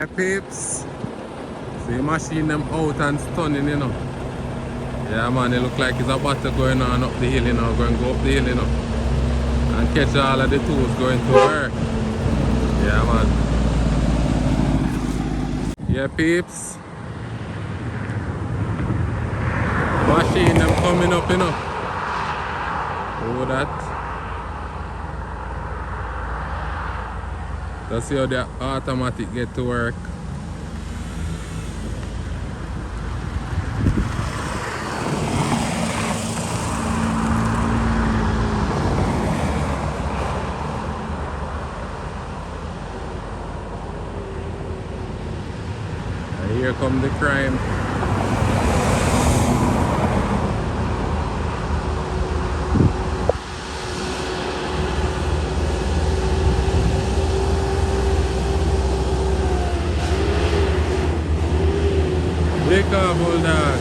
Hey peeps, see the machine them out and stunning, you know. Yeah man, it look like it's a battle going on up the hill, you know, going to go up the hill, you know. And catch all of the tools going to work. Yeah man. Yeah peeps. Machine them coming up, you know. Oh that. Let's see how the automatic get to work. And here come the crime. Wake up, bulldog.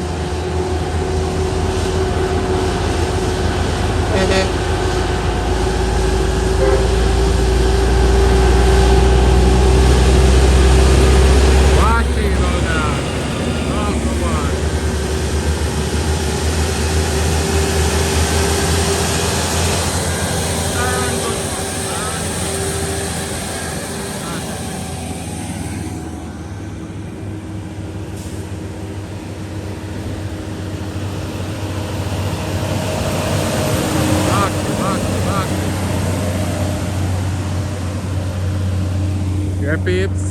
Machine, bulldog. Oh, come on. Yeah, peeps.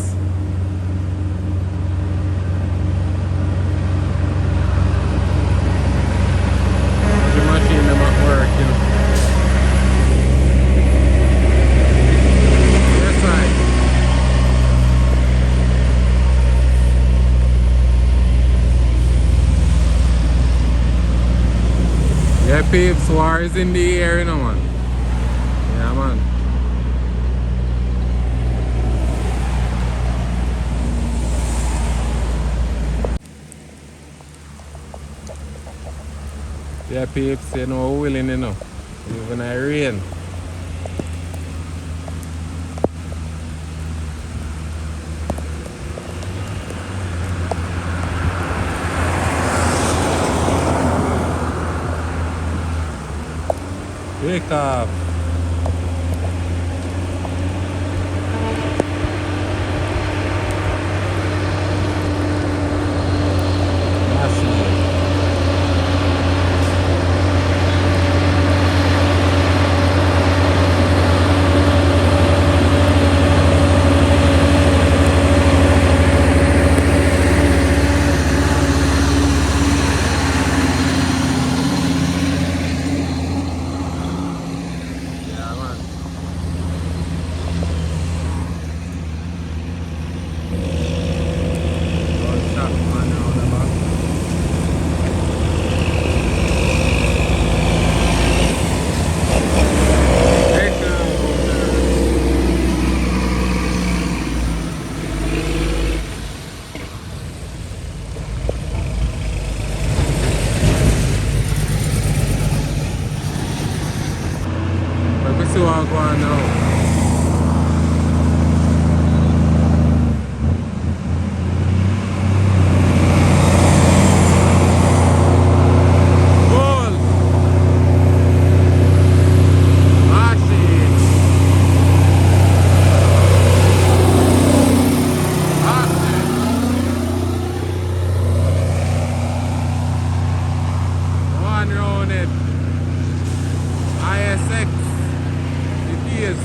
The machine them at work, you know. Yes, yeah, peeps. War is in the air, you know, man. Yeah, man. Yeah, peeps, you know, willing, you know. Even I rain. Wake up. Machine. Yeah, man. Don't stop, man, around the back. Wake up. Let me see what I'm going now. Goal! Machine! One round it. ISX. It is.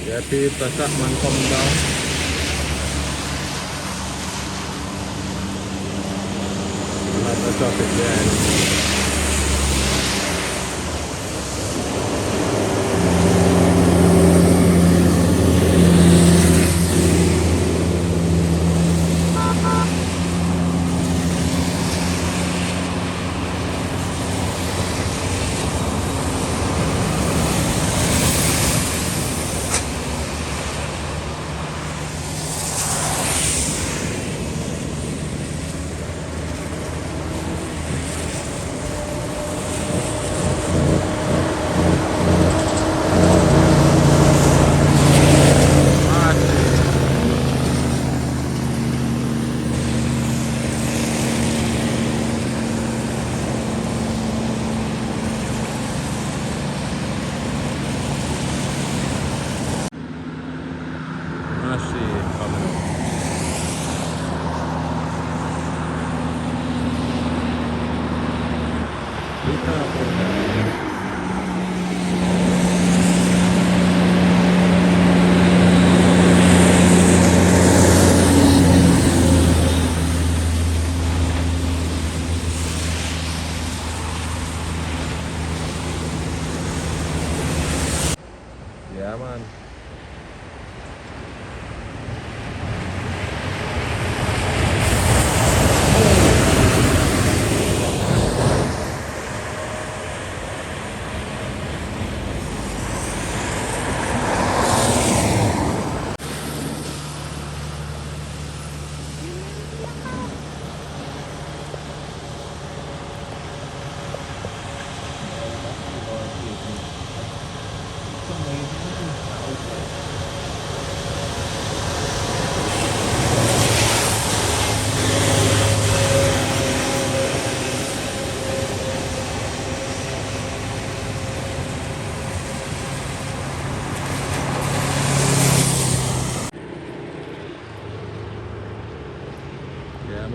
Yeah, people, that man come down. A lot of traffic there.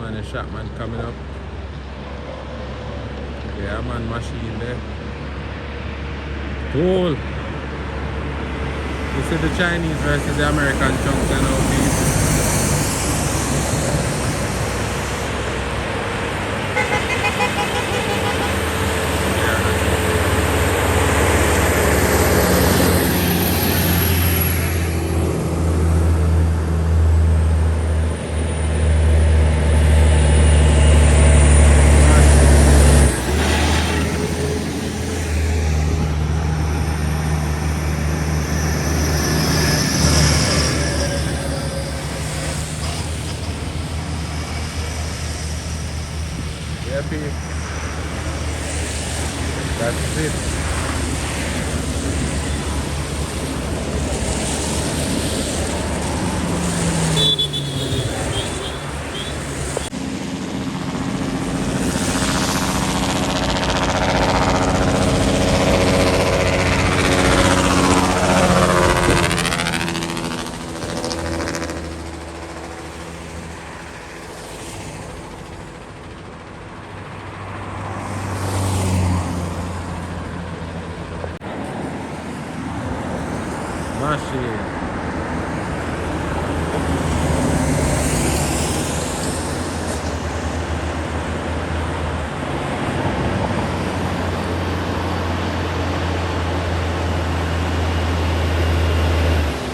man, the shop man coming up. Yeah man, machine there. Cool. This is the Chinese versus the American chunks and all these. Happy. That's it. Machine.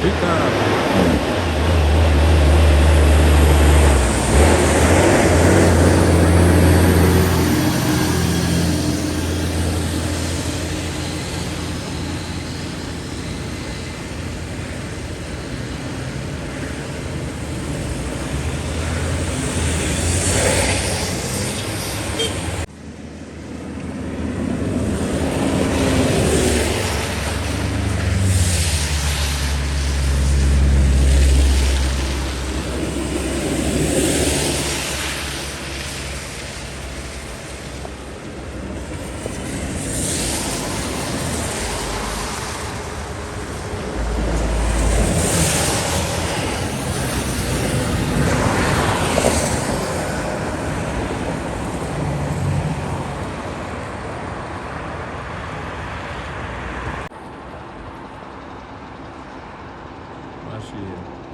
Pick up. Machine.